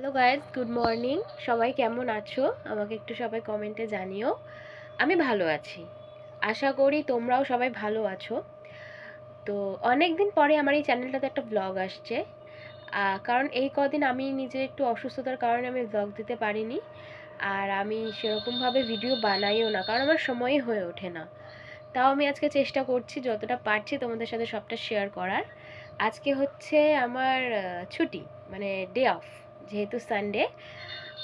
Hello guys, good morning. সবাই কেমন আছো আমাকে একটু সবাই কমেন্টে জানিও। আমি ভালো আছি, আশা করি তোমরাও সবাই ভালো আছো। তো অনেক দিন পরে আমার এই চ্যানেলটাতে একটা ব্লগ আসছে, কারণ এই কদিন আমি নিজে একটু অসুস্থতার কারণে আমি ব্লগ দিতে পারিনি। আর আমি সেরকমভাবে ভিডিও বানাইও না, কারণ আমার সময়ই হয়ে ওঠে না। তাও আমি আজকে চেষ্টা করছি যতটা পারছি তোমাদের সাথে সবটা শেয়ার করার। আজকে হচ্ছে আমার ছুটি, মানে ডে অফ, যেহেতু সানডে।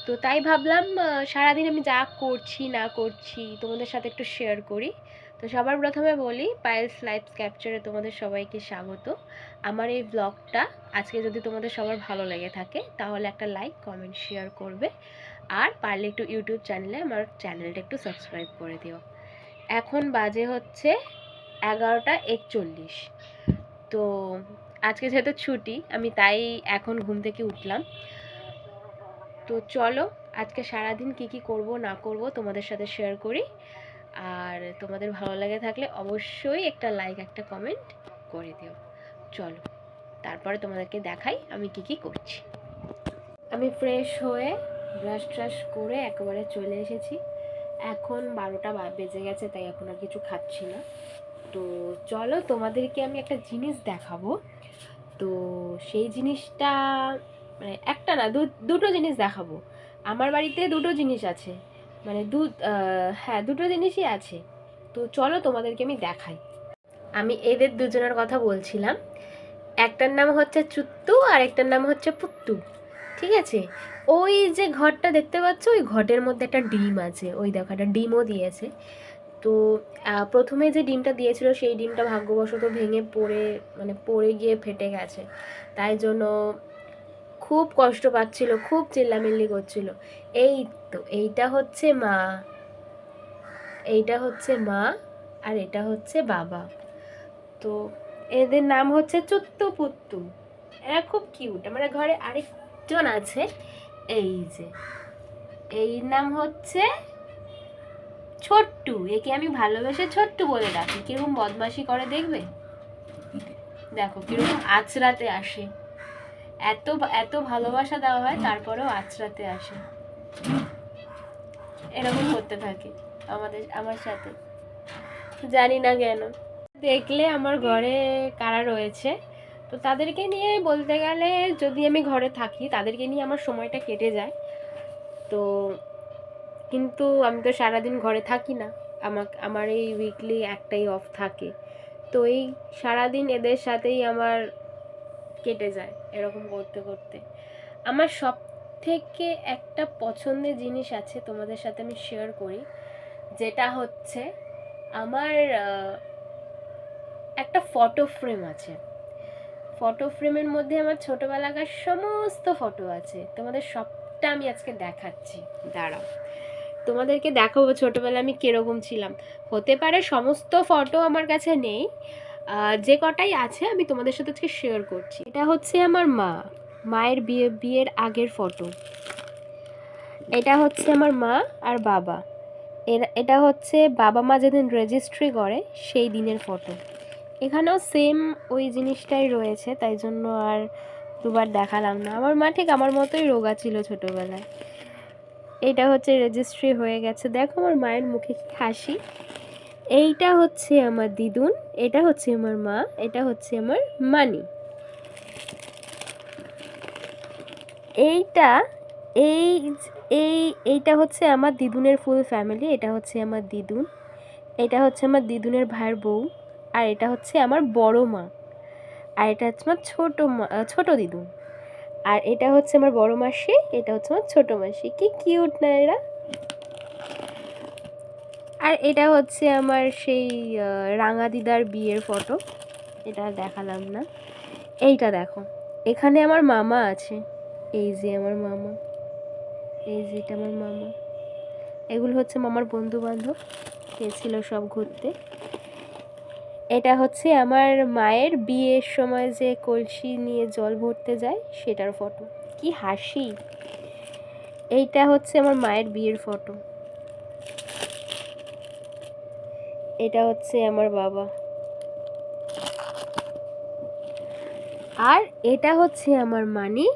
তো তাই ভাবলাম সারাদিন আমি যা করছি না করছি তোমাদের সাথে একটু শেয়ার করি। তো সবার প্রথমে বলি, পায়েলস লাইফ ক্যাপচারে তোমাদের সবাইকে স্বাগত। আমার এই ব্লগটা আজকে যদি তোমাদের সবার ভালো লেগে থাকে তাহলে একটা লাইক, কমেন্ট, শেয়ার করবে। আর পারলে একটু ইউটিউব চ্যানেলে আমার চ্যানেলটা একটু সাবস্ক্রাইব করে দিও। এখন বাজে হচ্ছে 11টা 41। তো আজকে যেহেতু ছুটি, আমি তাই এখন ঘুম থেকে উঠলাম। তো চলো আজকে সারাদিন কি কি করব না করব তোমাদের সাথে শেয়ার করি। আর তোমাদের ভালো লাগে থাকলে অবশ্যই একটা লাইক, একটা কমেন্ট করে দিও। চলো তারপরে তোমাদেরকে দেখাই আমি কি কি করছি। আমি ফ্রেশ হয়ে ব্রাশ ট্রাশ করে একেবারে চলে এসেছি। এখন 12টা বেজে গেছে, তাই এখন আর কিছু খাচ্ছি না। তো চলো তোমাদেরকে আমি একটা জিনিস দেখাবো। তো সেই জিনিসটা মানে একটা না, দুটো জিনিস দেখাবো। আমার বাড়িতে দুটো জিনিস আছে, মানে হ্যাঁ, দুটো জিনিসই আছে। তো চলো তোমাদেরকে আমি দেখাই। আমি এদের দুজনের কথা বলছিলাম। একটার নাম হচ্ছে চুত্তু আর একটার নাম হচ্ছে পুত্তু। ঠিক আছে, ওই যে ঘরটা দেখতে পাচ্ছ, ওই ঘটের মধ্যে একটা ডিম আছে। ওই দেখো, একটা ডিমও দিয়েছে। তো প্রথমে যে ডিমটা দিয়েছিল সেই ডিমটা ভাগ্যবশত ভেঙে পড়ে গিয়ে ফেটে গেছে। তাই জন্য খুব কষ্ট পাচ্ছিল, খুব চিল্লামিল্লি করছিল। এই তো এইটা হচ্ছে মা, এইটা হচ্ছে মা, আর এটা হচ্ছে বাবা। তো এদের নাম হচ্ছে চুত্তু পুত্তু। এরা খুব কিউট। আমার ঘরে আরেকজন আছে, এই যে, এই নাম হচ্ছে ছোট্টু। একে আমি ভালোবেসে ছোট্টু বলে ডাকি। কিরকম বদমাশি করে দেখবে, দেখো কিরকম আঁচড়াতে আসে। এত এত ভালোবাসা দেওয়া হয় তারপরেও আঁচড়াতে আসে, এরকম করতে থাকে আমার সাথে, জানি না কেন। দেখলে আমার ঘরে কারা রয়েছে, তো তাদেরকে নিয়ে বলতে গেলে যদি আমি ঘরে থাকি তাদেরকে নিয়ে আমার সময়টা কেটে যায়। তো কিন্তু আমি তো সারাদিন ঘরে থাকি না, আমার এই উইকলি একটাই অফ থাকে। তো এই সারাদিন এদের সাথেই আমার কেটে যায় এরকম করতে করতে। আমার সব থেকে একটা পছন্দের জিনিস আছে, তোমাদের সাথে আমি শেয়ার করি। যেটা হচ্ছে আমার একটা ফটো ফ্রেম আছে। ফটো ফ্রেমের মধ্যে আমার ছোটবেলাকার সমস্ত ফটো আছে। তোমাদের সবটা আমি আজকে দেখাচ্ছি, দাঁড়াও তোমাদেরকে দেখাবো ছোটবেলা আমি কিরকম ছিলাম। হতে পারে সমস্ত ফটো আমার কাছে নেই, যে কটাই আছে আমি তোমাদের সাথে আজকে শেয়ার করছি। এটা হচ্ছে আমার মায়ের বিয়ের আগের ফটো। এটা হচ্ছে আমার মা আর বাবা। এটা হচ্ছে বাবা মা যেদিন রেজিস্ট্রি করে সেই দিনের ফটো। এখানেও সেম ওই জিনিসটাই রয়েছে, তাই জন্য আর দুবার দেখালাম না। আমার মা ঠিক আমার মতোই রোগা ছিল ছোটোবেলায়। এটা হচ্ছে রেজিস্ট্রি হয়ে গেছে, দেখো আমার মায়ের মুখে কি হাসি। এইটা হচ্ছে আমার দিদুন, এটা হচ্ছে আমার মা, এটা হচ্ছে আমার মানি। এইটা এই এই এইটা হচ্ছে আমার দিদুনের ফুল ফ্যামিলি। এটা হচ্ছে আমার দিদুন, এটা হচ্ছে আমার দিদুনের ভাইয়ের বউ, আর এটা হচ্ছে আমার বড় মা, আর এটা হচ্ছে আমার ছোট দিদুন, আর এটা হচ্ছে আমার বড় মাসি, এটা হচ্ছে আমার ছোট মাসি। কি কিউট না এরা। আর এটা হচ্ছে আমার সেই রাঙা দিদার বিয়ের ফটো, এটা দেখালাম না। এইটা দেখো, এখানে আমার মামা আছে, এই যে আমার মামা, এই যে এটা আমার মামা। এগুলো হচ্ছে মামার বন্ধু বান্ধব, গেছিল সব ঘুরতে। এটা হচ্ছে আমার মায়ের বিয়ের সময় যে কলসি নিয়ে জল ভরতে যায় সেটার ফটো। কি হাসি। এইটা হচ্ছে আমার মায়ের বিয়ের ফটো। এটা হচ্ছে আমার বাবা, আর এটা হচ্ছে আমার মানি,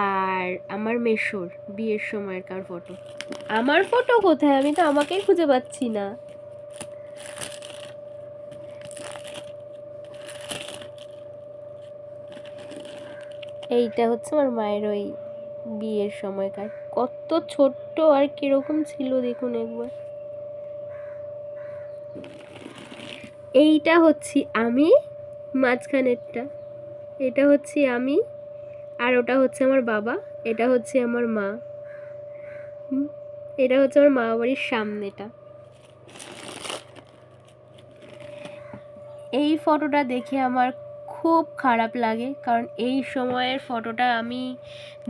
আর আমার মেশোর বিয়ের সময়কার ফটো। আমার ফটো কোথায়? আমি তো আমাকেই খুঁজে পাচ্ছি না। এইটা হচ্ছে আমার মায়ের ওই বিয়ের সময়কার। কত ছোট্ট আর কিরকম ছিল দেখুন একবার। এইটা হচ্ছে আমি, মাঝখানেরটা এটা হচ্ছে আমি, আর ওটা হচ্ছে আমার বাবা, এটা হচ্ছে আমার মা। এটা হচ্ছে আমার মা বাড়ির সামনেটা। এই ফটোটা দেখে আমার খুব খারাপ লাগে, কারণ এই সময়ের ফটোটা আমি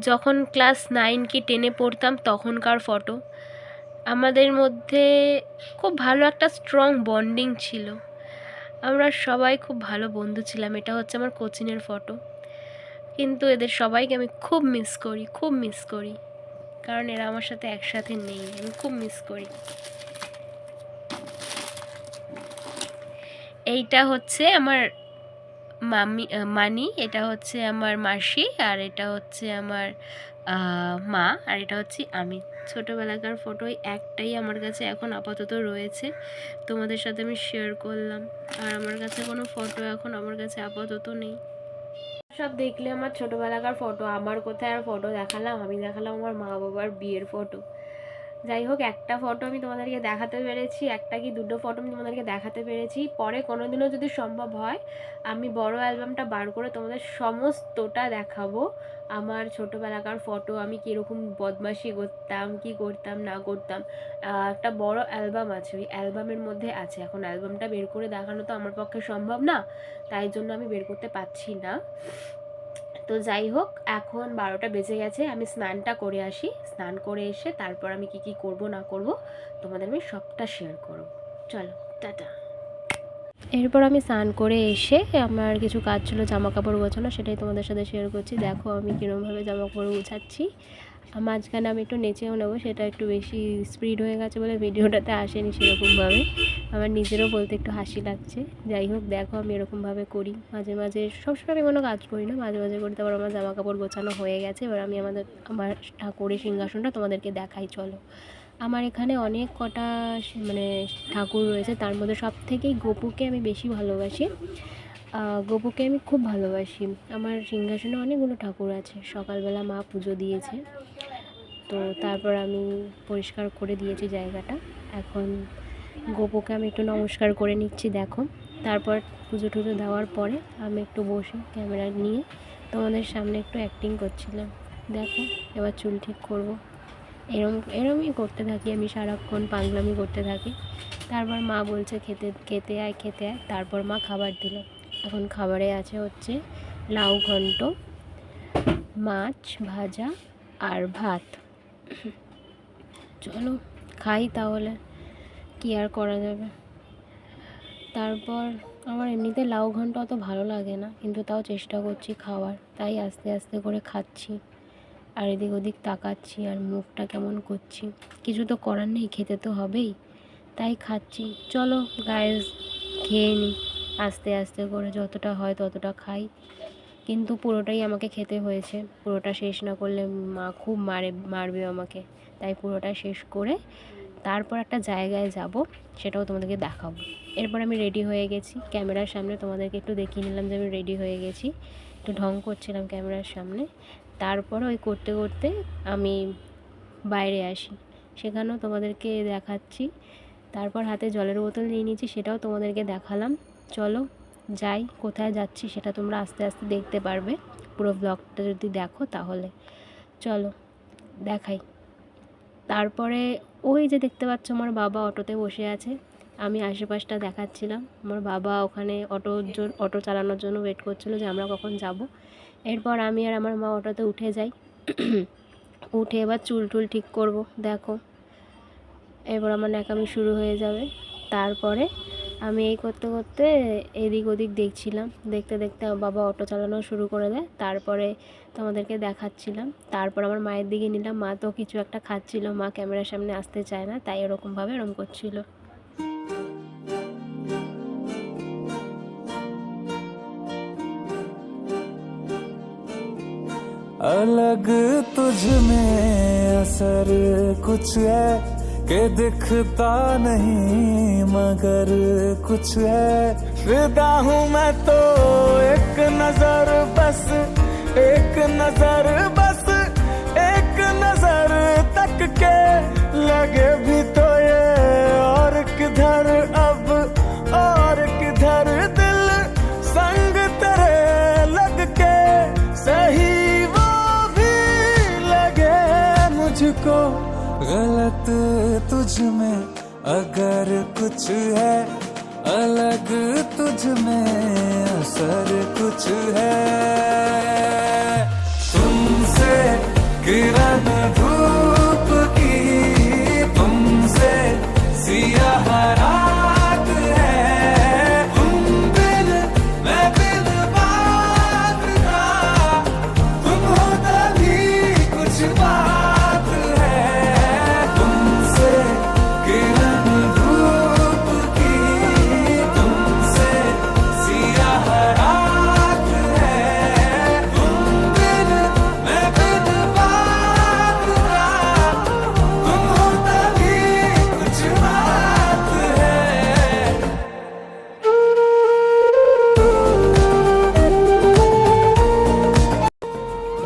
যখন ক্লাস 9 কি 10-এ পড়তাম তখনকার ফটো। আমাদের মধ্যে খুব ভালো একটা স্ট্রং বন্ডিং ছিল, আমরা সবাই খুব ভালো বন্ধু ছিলাম। এটা হচ্ছে আমার কোচিনের ফটো, কিন্তু এদের সবাইকে আমি খুব মিস করি, খুব মিস করি, কারণ এরা আমার সাথে একসাথে নেই। আমি খুব মিস করি। এইটা হচ্ছে আমার মানি, এটা হচ্ছে আমার মাসি, আর এটা হচ্ছে আমার মা, আর এটা হচ্ছে আমি। ছোটোবেলাকার ফটো একটাই আমার কাছে এখন আপাতত রয়েছে, তোমাদের সাথে আমি শেয়ার করলাম। আর আমার কাছে কোনো ফটো এখন আমার কাছে আপাতত নেই। সব দেখলে আমার ছোটোবেলাকার ফটো, আমার কোথায় আর ফটো দেখালাম? আমি দেখালাম আমার মা বাবার বিয়ের ফটো। যাই হোক, একটা ফটো আমি তোমাদেরকে দেখাতে পেরেছি, একটা কি দুটো ফটো আমি তোমাদেরকে দেখাতে পেরেছি। পরে কোনোদিনও যদি সম্ভব হয় আমি বড় অ্যালবামটা বার করে তোমাদের সমস্তটা দেখাবো। আমার ছোটোবেলাকার ফটো, আমি কীরকম বদমাশি করতাম, কি করতাম না করতাম। একটা বড় অ্যালবাম আছে, ওই অ্যালবামের মধ্যে আছে। এখন অ্যালবামটা বের করে দেখানো তো আমার পক্ষে সম্ভব না, তাই জন্য আমি বের করতে পারছি না। তো যাই হোক, এখন 12টা বেজে গেছে, আমি স্নানটা করে আসি। স্নান করে এসে তারপর আমি কি করব না করব তোমাদের আমি সবটা শেয়ার করব। চলো, টাটা। এরপর আমি স্নান করে এসে আমার কিছু কাজ ছিল জামা কাপড় গোছানো, সেটাই তোমাদের সাথে শেয়ার করছি। দেখো আমি কীরকমভাবে জামা কাপড় গোছাচ্ছি। মাঝখানে আমি একটু নেচেও নেবো, সেটা একটু বেশি স্পিড হয়ে গেছে বলে ভিডিওটাতে আসেনি সেরকমভাবে। আমার নিজেরও বলতে একটু হাসি লাগছে। যাই হোক, দেখো আমি এরকমভাবে করি মাঝে মাঝে, সবসময় আমি কোনো কাজ করি না, মাঝে মাঝে করি। তারপর আমার জামা কাপড় গোছানো হয়ে গেছে, এবার আমি আমার ঠাকুরের সিংহাসনটা তোমাদেরকে দেখাই চলো। আমার এখানে অনেক কটা মানে ঠাকুর রয়েছে, তার মধ্যে সব থেকেই গোপুকে আমি বেশি ভালোবাসি। গোপুকে আমি খুব ভালোবাসি। আমার সিংহাসনে অনেকগুলো ঠাকুর আছে। সকালবেলা মা পুজো দিয়েছে, তো তারপর আমি পরিষ্কার করে দিয়েছি জায়গাটা। এখন গোপুকে আমি একটু নমস্কার করে নিচ্ছি, দেখো। তারপর পুজো টুজো দেওয়ার পরে আমি একটু বসে ক্যামেরা নিয়ে তোমাদের সামনে একটু অ্যাক্টিং করছিলাম। দেখো, এবার চুল ঠিক করব। এরমই করতে থাকি আমি, সারাক্ষণ পাগলামি করতে থাকি। তারপর মা বলছে খেতে আয়। তারপর মা খাবার দিল। এখন খাবারে আছে হচ্ছে লাউ ঘন্ট, মাছ ভাজা আর ভাত। চলো খাই তাহলে, কি আর করা যাবে। তারপর আমার এমনিতে লাউ ঘন্ট অত ভালো লাগে না, কিন্তু তাও চেষ্টা করছি খাওয়ার, তাই আস্তে আস্তে করে খাচ্ছি। আর এদিক ওদিক তাকাচ্ছি আর মুখটা কেমন করছি। কিছু তো করার নেই, খেতে তো হবেই, তাই খাচ্ছি। চলো গাইস, খেয়ে নিই আস্তে আস্তে করে, যতটা হয় ততটা খাই। কিন্তু পুরোটাই আমাকে খেতে হয়েছে, পুরোটা শেষ না করলে মা খুব মারবে আমাকে। তাই পুরোটা শেষ করে তারপর একটা জায়গায় যাব, সেটাও তোমাদেরকে দেখাবো। এরপর আমি রেডি হয়ে গেছি ক্যামেরার সামনে, তোমাদেরকে একটু দেখিয়ে নিলাম যে আমি রেডি হয়ে গেছি। একটু ঢং করছিলাম ক্যামেরার সামনে। তারপর ওই করতে করতে আমি বাইরে আসি, সেখানেও তোমাদেরকে দেখাচ্ছি। তারপর হাতে জলের বোতল নিয়ে নিয়েছি, সেটাও তোমাদেরকে দেখালাম। চলো যাই, কোথায় যাচ্ছি সেটা তোমরা আস্তে আস্তে দেখতে পারবে পুরো ব্লগটা যদি দেখো তাহলে। চলো দেখাই। তারপরে ওই যে দেখতে পাচ্ছ আমার বাবা অটোতে বসে আছে, আমি আশেপাশটা দেখাচ্ছিলাম। আমার বাবা ওখানে অটো চালানোর জন্য ওয়েট করছিল যে আমরা কখন যাব। এরপর আমি আর আমার মা অটোতে উঠে যাই। উঠে এবার চুল টুল ঠিক করব। দেখো, এবার আমার ন্যাকামি শুরু হয়ে যাবে। তারপরে আমি এই করতে করতে এদিক ওদিক দেখছিলাম, দেখতে দেখতে আমার বাবা অটো চালানো শুরু করে দেয়। তারপরে তোমাদেরকে দেখাচ্ছিলাম। তারপর আমার মায়ের দিকে নিলাম, মা তো কিছু একটা খাচ্ছিল, মা ক্যামেরার সামনে আসতে চায় না, তাই এরকমভাবে এরকম করছিল। अलग तुझ में असर कुछ है कि दिखता नहीं मगर कुछ है। फिदा हूँ मैं तो एक नजर बस, एक नजर बस, एक नजर तक के लगे भी तो ये और किधर अब और किधर दिल संग तेरे लग के सही वो भी लगे मुझको। गलत तुझ में अगर कुछ है, अलग तुझ में असर कुछ है। तुमसे किरण धूप की, तुमसे सियाह रात है। तुम बिन मैं बिन बात का, तुम हो तभी कुछ बात है। तुमसे किरण धूप की, तुमसे सियाह रात है। तुम बिन मैं बिन बात का, तुम हो तभी कुछ बात है।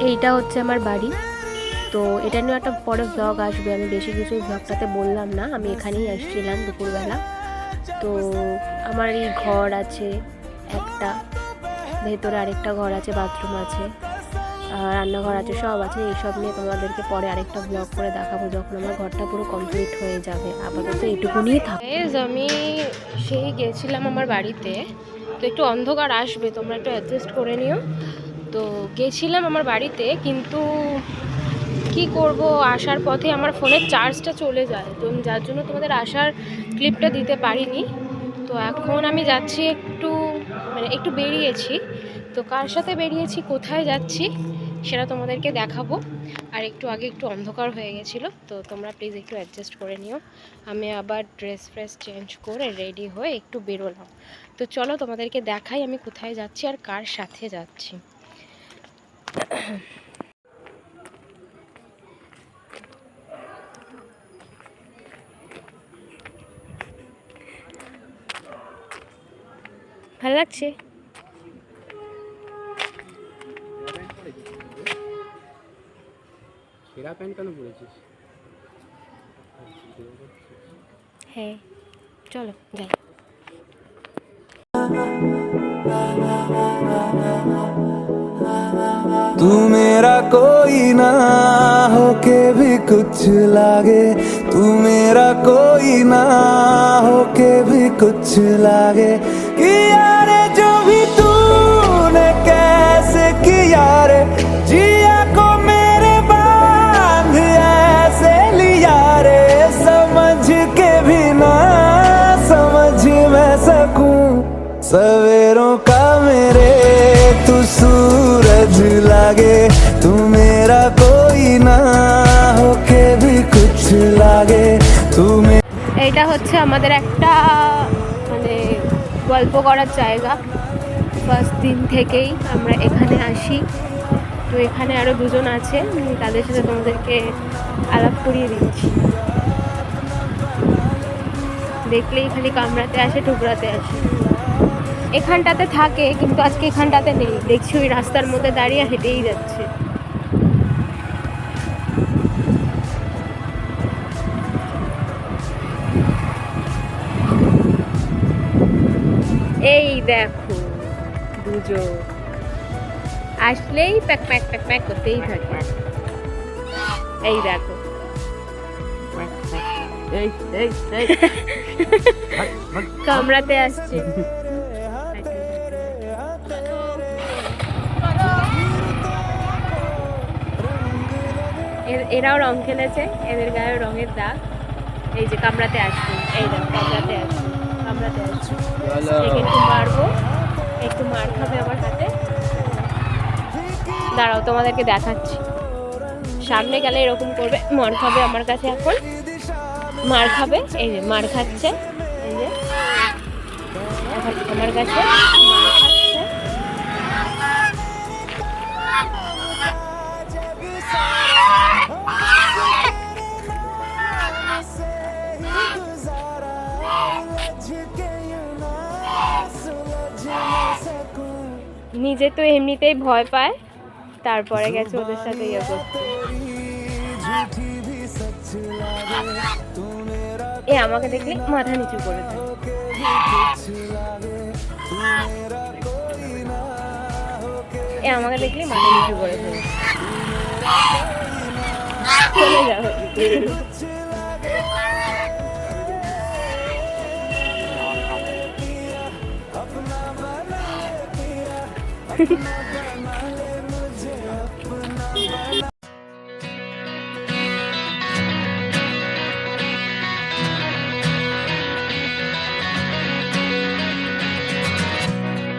এইটা হচ্ছে আমার বাড়ি। তো এটা নিয়ে একটা পরে ব্লগ আসবে, আমি বেশি কিছু ব্লগটাতে বললাম না। আমি এখানেই এসেছিলাম দুপুরবেলা। তো আমার এই ঘর আছে একটা, ভেতরে আরেকটা ঘর আছে, বাথরুম আছে, রান্নাঘর আছে, সব আছে। এইসব নিয়ে তোমাদেরকে পরে আরেকটা ব্লগ করে দেখাবো যখন আমার ঘরটা পুরো কমপ্লিট হয়ে যাবে। আপাতত এটুকুনি থাকে। আমি সেই গেছিলাম আমার বাড়িতে, তো একটু অন্ধকার আসবে, তোমরা একটু অ্যাডজাস্ট করে নিও। তো গেছিলাম আমার বাড়িতে, কিন্তু কি করব, আসার পথে আমার ফোনের চার্জটা চলে যায়, তো আমি যার জন্য তোমাদের আসার ক্লিপটা দিতে পারিনি। তো এখন আমি যাচ্ছি একটু বেরিয়েছি। তো কার সাথে বেরিয়েছি, কোথায় যাচ্ছি সেটা তোমাদেরকে দেখাবো। আর একটু আগে একটু অন্ধকার হয়ে গেছিলো, তো তোমরা প্লিজ একটু অ্যাডজাস্ট করে নিও। আমি আবার ড্রেস ফ্রেস চেঞ্জ করে রেডি হয়ে একটু বেরোলাম। তো চলো তোমাদেরকে দেখাই আমি কোথায় যাচ্ছি আর কার সাথে যাচ্ছি। ভালো লাগছে? সেরা প্যান্ট কেন পরেছিস? হ্যাঁ চলো যাই। तू मेरा कोई ना होके भी कुछ लागे, तू मेरा कोई ना होके भी कुछ लागे। किया रे जो भी तूने कैसे किया रे, जिया को मेरे बांध ऐसे लिया रे। समझ के भी ना समझ मैं सकूं सवेरों का मेरे तू सूरज लागे। तू मेरा कोई ना होके भी कुछ लागे। तू এইটা হচ্ছে আমাদের একটা গল্প করার জায়গা। ফার্স্ট দিন থেকেই আমরা এখানে আসি। তো এখানে আরও দুজন আছে, তাদের সাথে তোমাদেরকে আলাপ করিয়ে দিচ্ছি। দেখলেই খালি কামড়াতে আসে, টুকরাতে আসে। এখানটাতে থাকে, কিন্তু আজকে এখানটাতে নেই। দেখছি ওই রাস্তার মধ্যে দাঁড়িয়ে হেঁটেই যাচ্ছে। এই দেখো দুজন আসলেই প্যাক প্যাক প্যাক প্যাক করতেই থাকে। এই দেখো কামড়াতে আসছে। এরাও রং খেলেছে, এদের গায়ে রঙের দাগ। এই যে কামড়াতে আসছে, এই দেখো কামড়াতে আসছে, কামড়াতে আসছে। একটু মারবো, একটু মার খাবে আমার হাতে। দাঁড়াও তোমাদেরকে দেখাচ্ছি। সামনে গেলে এরকম করবে, মার খাবে আমার কাছে। এখন মার খাবে, এই যে মার খাচ্ছে, এই যে এখন আমার কাছে মার খাচ্ছে। নিজে তো এমনিতেই ভয় পায়, তারপরে গেছে ওদের সাথে ইয়ে করতে। এ আমাকে দেখলে মাথা নিচু করে দেয়। এ আমাকে দেখলে মাথা নিচু করে দেয়। চলে যাবে।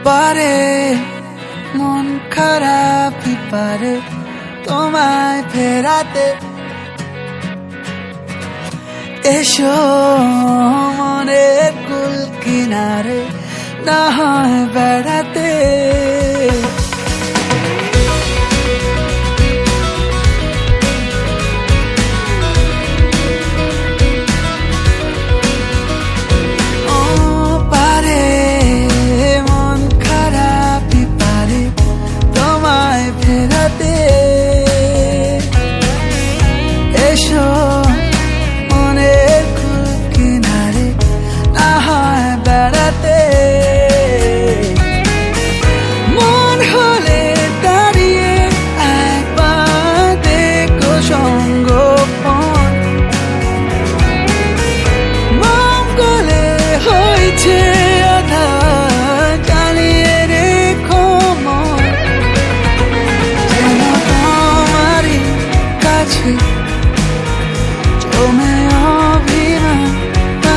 পারে মন খারাপই পারে তোমায় ফেরাতে, এসো মনের কুল কিনারে না হয় বেড়াতে। ও পারে মন খারাপই পারে তোমায় ফেরাতে, এসো মনের কুল কিনারে না হয় বেড়াতে। মন হলে দাঁড়িয়ে একবার দেখো সঙ্গোপন, মন গলে হয়েছে আধা জ্বালিয়ে রেখো মন, যেন তোমারই কাছে জমে অভিমান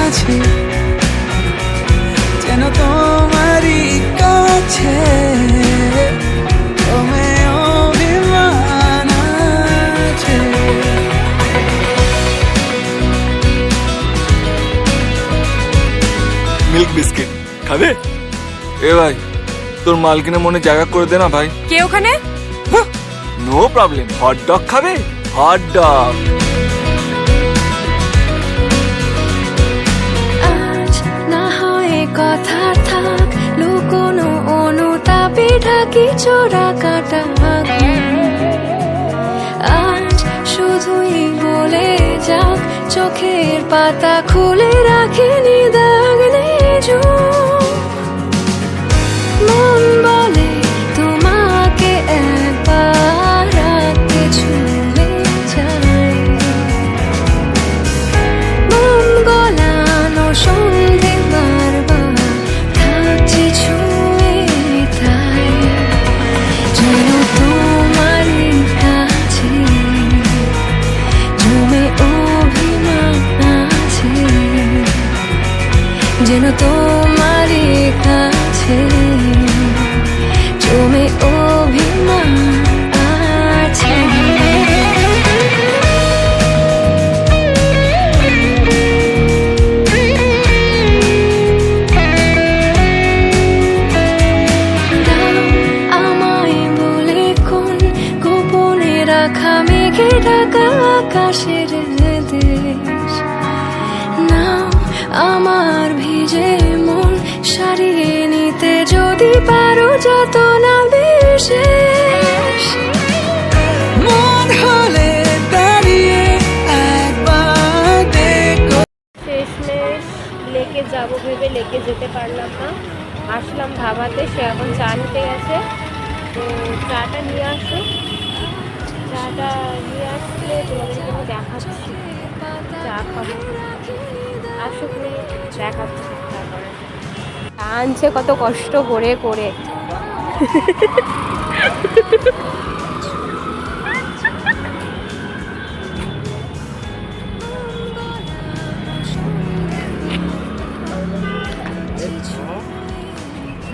আছে, যেন তোমারই কাছে জমে অভিমান আছে। মিল্ক বিস্কিট খাবে? এ ভাই, তোর মালকিনের মনে জায়গা করে দে না ভাই। কে ওখানে? No problem. হট ডগ খাবে? Hot dog. আজ না হয় কথা থাক, লুকোনো অনুতাপে ঢাকি চোরা কাটা আজ শুধুই বলে যাক, চোখের পাতা খুলে রাখিনি দাগ নেই। মন বলে তোমাকে একবার রাতে ছুঁয়ে যাই, মন গলানো সন্ধে বারবার থাকছি ছুঁয়ে, তাই যেন তোমারই কাছে জমে অভিমান আছে, যেন তোমারই কাছে জমে অভিমান আছে। দাও আমায় বলে কোন গোপনে রাখা মেঘে ঢাকা আকাশের দেশ, নাও আমার ভিজে মন সারিয়ে নিতে যদি পারো যত না বিশেষ। মন হলে দাঁড়িয়ে একবার দেখো। শেষমেশ লেকে যাব ভেবে লেকে যেতে পারলাম না, আসলাম ধাবাতে। সে এখন চা নিতে গেছে, তো চাটা নিয়ে আসো। চাটা নিয়ে আসলে তোমাদেরকে আমি দেখাচ্ছি চা খাবো। আসুক নিয়ে দেখাচ্ছি। তারপরে আনছে কত কষ্ট করে করে।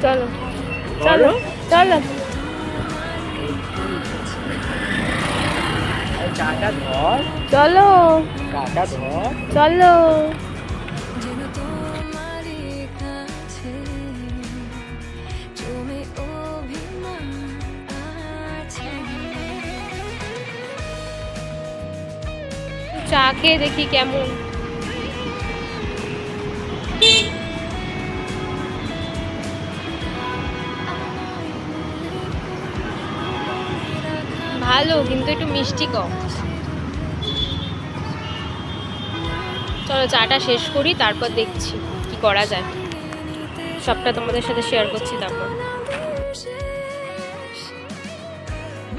চলো চলো চলো। চলো চলো। যেন তোমারই কাছে জমে অভিমান আছে। চা খেয়ে দেখি কেমন। ভালো, কিন্তু একটু মিষ্টি কম। চলো চাটা শেষ করি, তারপর দেখছি কি করা যায়। সবটা তোমাদের সাথে শেয়ার করছি তারপর।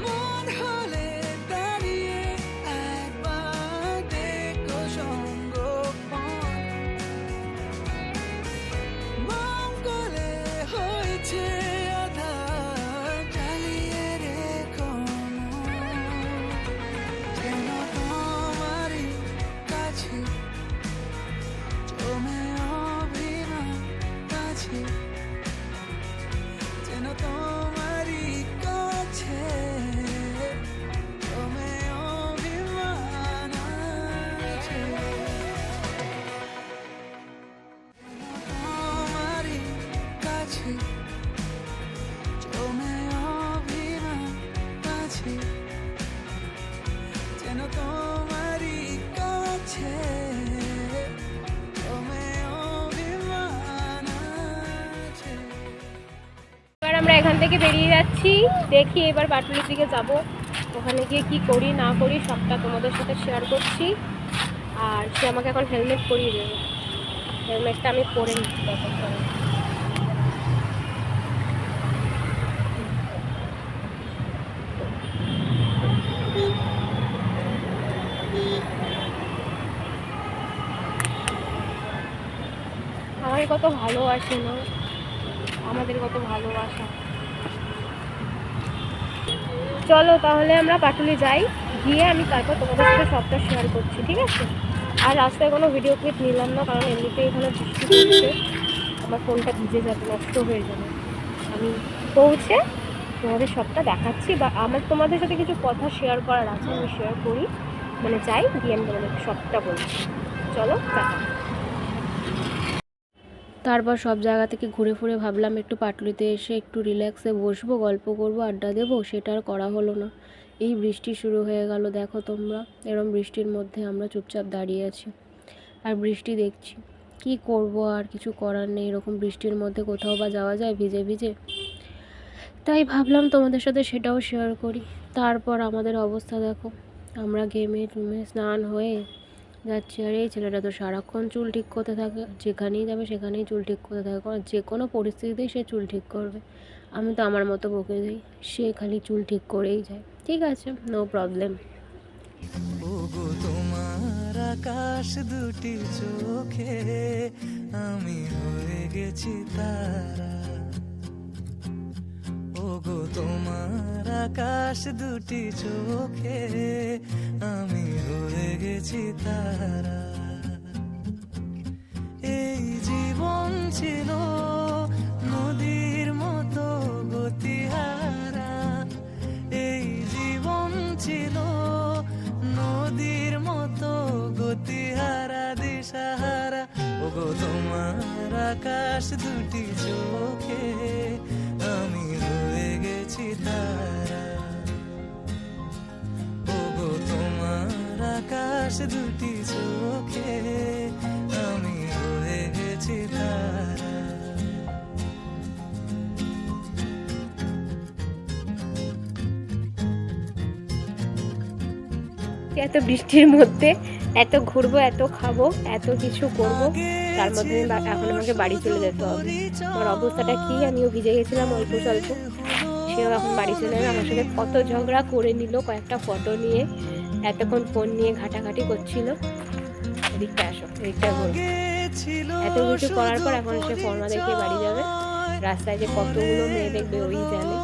মন হলে দাঁড়িয়ে একবার দেখো সঙ্গোপন মঙ্গলে হয়েছে আধার জ্বালিয়ে রেখো যেন তোমারই কাছে জমে অভিমান আছে যেন তোমারই কাছে জমে অভিমান আছে তোমারই কাছে জমে অভিমান আছে যেন তোমারই কাছে জমে অভিমান আছে এবার আমরা এখান থেকে বেরিয়ে যাচ্ছি, দেখি এবার বাটুলির দিকে যাব। ওখানে গিয়ে কি করি না করি সবটা তোমাদের সাথে শেয়ার করছি। আর সে আমাকে এখন হেলমেট পরিয়ে দেবে, হেলমেটটা আমি পরে নিচ্ছি ততক্ষণে। আমাকে কত ভালোবাসে না, আমাদের কত ভালোবাসা। চলো তাহলে আমরা পাটুলি যাই, গিয়ে আমি তারপর তোমাদের সাথে সবটা শেয়ার করছি, ঠিক আছে? আর রাস্তায় কোনো ভিডিও ক্লিপ নিলাম না, কারণ এমনিতেই এখানে বৃষ্টি পড়ছে, আমার ফোনটা ভিজে যাবে, নষ্ট হয়ে যাবে। আমি পৌঁছে তোমাদের সবটা দেখাচ্ছি, বা আমার তোমাদের সাথে কিছু কথা শেয়ার করার আছে, আমি শেয়ার করি, মানে যাই গিয়ে আমি তোমাদের সবটা বলছি। চলো দেখা। তারপর সব জায়গা থেকে ঘুরে ফুরে ভাবলাম একটু পাটুলিতে এসে একটু রিল্যাক্সে বসবো, গল্প করবো, আড্ডা দেবো, সেটা আর করা হলো না। এই বৃষ্টি শুরু হয়ে গেল, দেখো তোমরা, এরম বৃষ্টির মধ্যে আমরা চুপচাপ দাঁড়িয়ে আছি আর বৃষ্টি দেখছি। কি করব, আর কিছু করার নেই, এরকম বৃষ্টির মধ্যে কোথাও বা যাওয়া যায় ভিজে ভিজে? তাই ভাবলাম তোমাদের সাথে সেটাও শেয়ার করি। তারপর আমাদের অবস্থা দেখো, আমরা ঘেমে টুমে স্নান হয়ে যাচ্ছি, আর এই ছেলেটা তো সারাক্ষণ চুল ঠিক করতে থাকে, যেখানেই যাবে সেখানেই চুল ঠিক করতে থাকে, কারণ যে কোনো পরিস্থিতিতেই সে চুল ঠিক করবে। আমি তো আমার মতো বকে দিই, সে খালি চুল ঠিক করেই যায়। ঠিক আছে, নো প্রবলেম। ওগো তোমার আকাশ দুটি চোখে আমি হয়ে গেছি তারা ওগো তোমার আকাশ দুটি চোখে আমি হয়ে গেছি তারা এই জীবন ছিল নদীর মতো গতিহারা এই জীবন ছিল নদীর মতো গতিহারা দিশাহারা ওগো তোমার আকাশ দুটি চোখে আমি হয়ে গেছি তারা ওগো তোমার আকাশ দুটি চোখে আমি হয়ে গেছি তারা এত বৃষ্টির মধ্যে এত ঘুরবো, এত খাবো, এত কিছু করব, তার মধ্যে এখন আমাকে বাড়ি চলে যেতে হবে। আমার অবস্থাটা কি, আমিও ভিজে গেছিলাম অল্প স্বল্প, সেও এখন বাড়ি চলে যাবে। আমার সাথে কত ঝগড়া করে নিল, কয়েকটা ফটো নিয়ে এতক্ষণ ফোন নিয়ে ঘাটাঘাটি করছিল। এদিকটা আসো, এদিকটা ঘুরো। এত কিছু করার পর এখন সে ফর্মা দেখে বাড়ি যাবে। রাস্তায় যে কতগুলো মেয়ে দেখবে ওই জানে,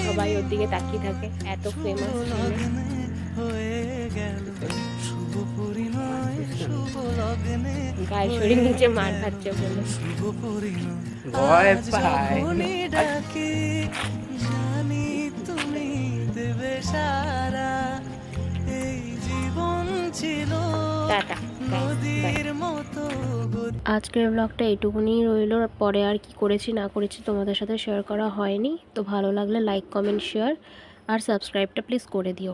সবাই ওর দিকে তাকিয়ে থাকে, এত ফেমাস। গায়ের শরীর নিচে মার খাচ্ছে বলে ভয় পায় জানি তুমি দেবে সারা এই জীবন ছিল টাটা। নদীর মতো আজকের ব্লগটা এইটুকুনি রইল, পরে আর কি করেছি না করেছি তোমাদের সাথে শেয়ার করা হয়নি। তো ভালো লাগলে লাইক কমেন্ট শেয়ার আর সাবস্ক্রাইবটা প্লিজ করে দিও।